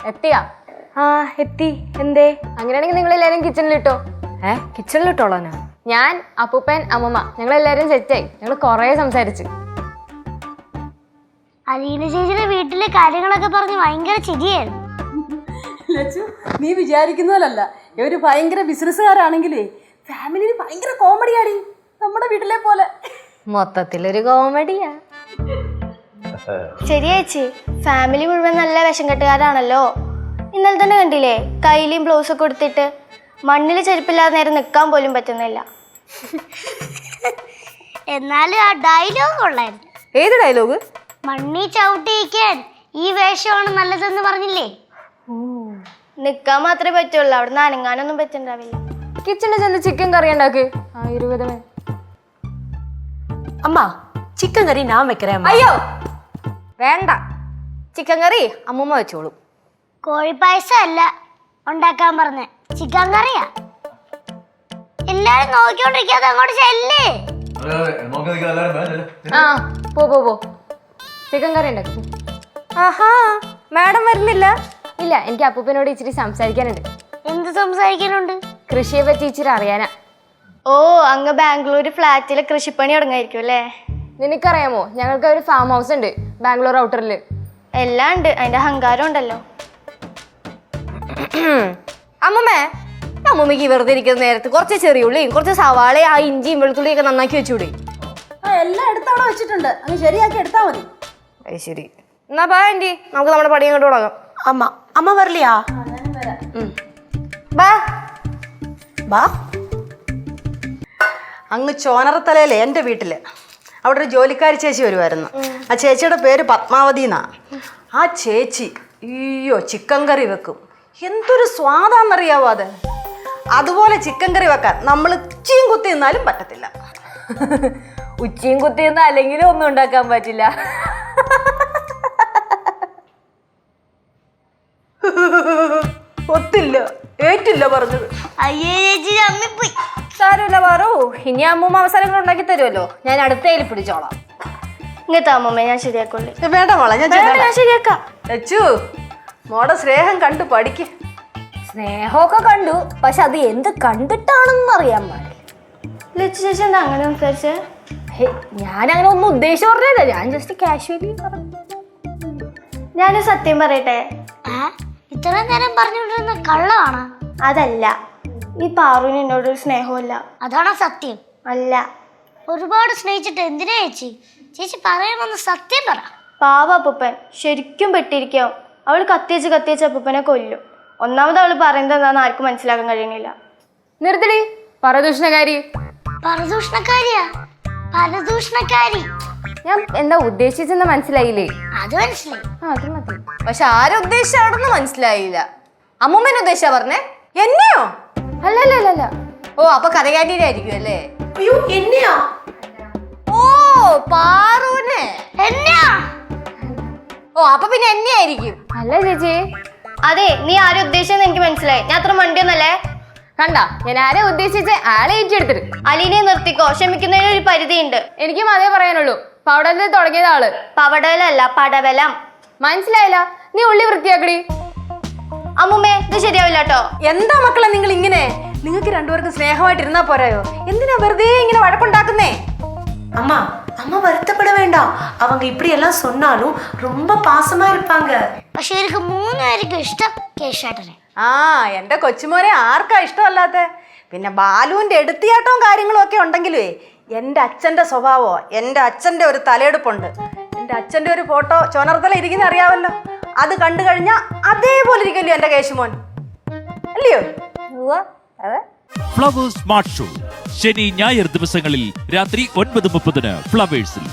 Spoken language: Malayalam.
എത്തിയാ? ആ എത്തി. എന്തേ? അങ്ങനെയാണെങ്കിൽ നിങ്ങൾ എല്ലാരും കിച്ചണിലിട്ടോ. കിച്ചണിലിട്ടോളാനാ? ഞാൻ, അപ്പൂപ്പൻ, അമ്മമ്മ ഞങ്ങൾ എല്ലാരും സെറ്റായി. ഞങ്ങൾ കൊറേ സംസാരിച്ചു. അലീന ചേച്ചിയുടെ വീട്ടിലെ കാര്യങ്ങളൊക്കെ പറഞ്ഞ് ഭയങ്കര ചിരിയായിരുന്നു. നീ വിചാരിക്കുന്നതല്ല, ഇവര് ഭയങ്കര ബിസിനസ്സുകാരാണെങ്കിലേ ഫാമിലിയിൽ ഭയങ്കര കോമഡിയാടി, നമ്മുടെ വീട്ടിലെ പോലെ. മൊത്തത്തിലൊരു കോമഡിയാ. ശരി ചേച്ചി, ഫാമിലി മുഴുവൻ നല്ല വിഷം കെട്ടുകാരാണല്ലോ. ഇന്നലെ തന്നെ കണ്ടില്ലേ, കയ്യിലും ബ്ലൗസൊക്കെ കൊടുത്തിട്ട് മണ്ണിൽ ചെരുപ്പില്ലാതെ നേരെ നിൽക്കാൻ പോലും പറ്റുന്നില്ല. എന്നാലും ആ ഡയലോഗ് കൊള്ളായിരുന്നു. ഏത് ഡയലോഗ്? മണ്ണി ചവിട്ടിയിക്കാൻ ഈ വേഷമാണ് നല്ലതെന്ന് പറഞ്ഞില്ലേ? നിൽക്കാൻ മാത്രമേ പറ്റുള്ളൂ, അവിടെ നിന്ന് അനങ്ങാനൊന്നും പറ്റുണ്ടാവില്ല. കിച്ചണിൽ ചെന്ന് ചിക്കൻ കറി ഉണ്ടാക്ക്. 20 അമ്മ ചിക്കൻ കറി ഞാൻ വെക്കറേ. അയ്യോ വേണ്ട, ചിക്കൻ കറി അമ്മൂമ്മ വെച്ചോളൂ. കോഴിപ്പായസം അല്ല ഉണ്ടാക്കാൻ പറഞ്ഞ, ചിക്കൻ കറിയാ. എല്ലാരും നോക്കിക്കൊണ്ടിരിക്കാതെ അങ്ങോട്ട് ചെല്ലേ. ആ പോ ചിക്കൻ കറി ഉണ്ടാക്കും. ആഹാ, മാഡം വരുന്നില്ല? ഇല്ല, എനിക്ക് അപ്പൂപ്പനോട് ഇച്ചിരി സംസാരിക്കാനുണ്ട്. എന്ത് സംസാരിക്കാനുണ്ട്? കൃഷിയെ പറ്റി ഇച്ചിരി അറിയാനാ. ഓ, അങ്ങ് ബാംഗ്ലൂർ ഫ്ലാറ്റിലെ കൃഷിപ്പണി തുടങ്ങായിരിക്കും അല്ലേ? നിനക്കറിയാമോ, ഞങ്ങൾക്ക് ഒരു ഫാം ഹൗസ് ഉണ്ട് ബാംഗ്ലൂർ ഔട്ടറിൽ. എല്ലാം ഉണ്ട്, അതിന്റെ അഹങ്കാരം ഉണ്ടല്ലോ. അമ്മമ്മേ, അമ്മൂമ്മക്ക് വെറുതെ ഇരിക്കുന്ന നേരത്ത് കുറച്ച് ചെറിയുള്ളിയും കുറച്ച് സവാളയും ആ ഇഞ്ചിയും വെളുത്തുള്ളിയൊക്കെ നന്നാക്കി വെച്ചൂടെ? എല്ലാം എടുത്തവിടെ വെച്ചിട്ടുണ്ട്, അങ്ങ് ശരിയാക്കി എടുത്താ മതി. അത് ശരി. എന്നാ ബാ ആന്റി, നമുക്ക് നമ്മുടെ പണി അങ്ങോട്ട് തുടങ്ങാം. അമ്മ വരില്ലയാ? ബാ ബാ. അങ്ങ് ചോനറത്തലയിലെ എൻ്റെ വീട്ടില് അവിടെ ഒരു ജോലിക്കാരി ചേച്ചി വരുമായിരുന്നു. ആ ചേച്ചിയുടെ പേര് പത്മാവതി എന്നാ. ആ ചേച്ചി അയ്യോ ചിക്കൻ കറി വെക്കും, എന്തൊരു സ്വാദാന്നറിയാവോ അത്. അതുപോലെ ചിക്കൻ കറി വെക്കാൻ നമ്മൾ ഉച്ചയും കുത്തി നിന്നാലും പറ്റത്തില്ല. ഉച്ചയും കുത്തിയൊന്നും അല്ലെങ്കിലും ഒന്നും ഉണ്ടാക്കാൻ പറ്റില്ല. ഒത്തില്ല, ഏറ്റില്ല പറഞ്ഞത്. അയ്യേ ചേച്ചി അമ്മിപ്പോയി. സാരമില്ല പാറു, ഇനി അമ്മൂമ്മ അവസരങ്ങൾ ഉണ്ടാക്കി തരുമല്ലോ, ഞാൻ അടുത്തയിൽ പിടിച്ചോളാം. ഇങ്ങനത്തെ അമ്മമ്മ ഞാൻ ശരിയാക്കൊള്ളി. വേണ്ട മോളെ, ഞാൻ ശരിയാക്കാം. ലച്ചു മോടെ സ്നേഹം കണ്ടു പഠിക്ക്. സ്നേഹമൊക്കെ കണ്ടു, പക്ഷെ അത് എന്ത് കണ്ടിട്ടാണെന്ന് അറിയാൻ പാടില്ല. ലച്ചു ചേച്ചി എന്താ അങ്ങനെ സംസാരിച്ചേ? ഞാനങ്ങനെ ഒന്നും ഉദ്ദേശിച്ചു പറഞ്ഞില്ല, ഞാൻ ജസ്റ്റ് കാഷ്വലി പറഞ്ഞു. ഞാനൊരു സത്യം പറയട്ടെ. ഇത്രയും നേരം പറഞ്ഞുകൊണ്ടിരുന്ന കള്ളമാണ്. അതല്ല, ഈ പാറുവിന് എന്നോടൊരു സ്നേഹമില്ല. അതാണോ സത്യം? അല്ല. ഒരുപാട് സ്നേഹിച്ചിട്ട് എന്തിനാ ചേച്ചി? ചേച്ചി പറയാമെന്ന് സത്യം പറ. പാവ അപ്പൂപ്പൻ ശരിക്കും പെട്ടിരിക്കാവും. അവൾ കത്തിച്ച് അപ്പൂപ്പനെ കൊല്ലും. ഒന്നാമത് അവൾ പറയുന്നത് എന്താണെന്ന് ആർക്കും മനസ്സിലാക്കാൻ കഴിയുന്നില്ല. നിർത്തടി പരദൂഷണകാരി. പരദൂഷണക്കാരിയാ? പരദൂഷണക്കാരി ഞാൻ എന്താ ഉദ്ദേശിച്ചെന്ന് മനസ്സിലായില്ലേ? അത് മനസ്സിലായി. അത് മതി. പക്ഷെ ആരുദ്ദേശിച്ചാണെന്ന് മനസ്സിലായില്ല. അമ്മൂമ്മേനെ ഉദ്ദേശിച്ചാ പറഞ്ഞേ? എന്നെയോ? അല്ല. ഓ, അപ്പൊ കഥകാരിയായിരിക്കും അല്ലേ? അയ്യോ എന്നെയാ? ഓ, പാറുനെ. എന്നാ? ഓ, അപ്പൊ പിന്നെ എന്നെ ആയിരിക്കും. അല്ല ചേച്ചി. അതെ, നീ ആരും ഉദ്ദേശിച്ചെന്ന് എനിക്ക് മനസ്സിലായി. ഞാൻ അത്ര മണ്ടിയൊന്നല്ലേ? കണ്ട, ഞാൻ ആരെ ഉദ്ദേശിച്ച് ആളെ ഏറ്റെടുത്തിട്ട്. അലീനെ നിർത്തിക്കോ, ക്ഷമിക്കുന്നതിന് ഒരു പരിധിയുണ്ട്. എനിക്കും അതേ പറയാനുള്ളൂ. പവടലിൽ തുടങ്ങിയത് ആള്. പവടലല്ല, പടവലം. മനസ്സിലായില്ല? നീ ഉള്ളി വൃത്തിയാക്കടി. അമ്മുമ്മേ, ഇത് ശരിയാവില്ല കേട്ടോ. എന്താ മക്കളെ നിങ്ങൾ ഇങ്ങനെ? നിങ്ങൾക്ക് രണ്ടുപേർക്കും സ്നേഹമായിട്ടിരുന്നാ പോരായോ? എന്തിനാ വെറുതെ ഇങ്ങനെ വഴക്കുണ്ടാക്കുന്നേ? அம்மா அம்மா வருத்தப்பட வேண்டாம். அவங்க இப்படி எல்லாம் சொன்னாலும் ரொம்ப பாசமா இருப்பாங்க. പക്ഷെ എനിക്ക് 3 പേർക്കും ഇഷ്ടം കേശാട്ടനെ. ആ, എന്റെ കൊച്ചുമോനെ ആർക്കാ ഇഷ്ടമല്ലാത്ത? പിന്നെ ബാലുവിന്റെ എടുത്തിയാട്ടവും കാര്യങ്ങളും ഒക്കെ ഉണ്ടെങ്കിലേ എൻ്റെ അച്ഛൻ്റെ സ്വഭാവമോ, എൻ്റെ അച്ഛൻ്റെ ഒരു തലയെടുപ്പുണ്ട്. എൻ്റെ അച്ഛൻ്റെ ഒരു ഫോട്ടോ ചോനർത്തല ഇരിക്കുന്ന അറിയാവല്ലോ, അത് കണ്ടു കഴിഞ്ഞാൽ അതേപോലെ ഇരിക്കുമല്ലോ എൻ്റെ കേശുമോൻ, അല്ലയോ? അതെ. ഫ്ലവേഴ്സ് സ്മാർട്ട് ഷോ ശനി ഞായർ ദിവസങ്ങളിൽ രാത്രി 9:30 ഫ്ലവേഴ്സിൽ.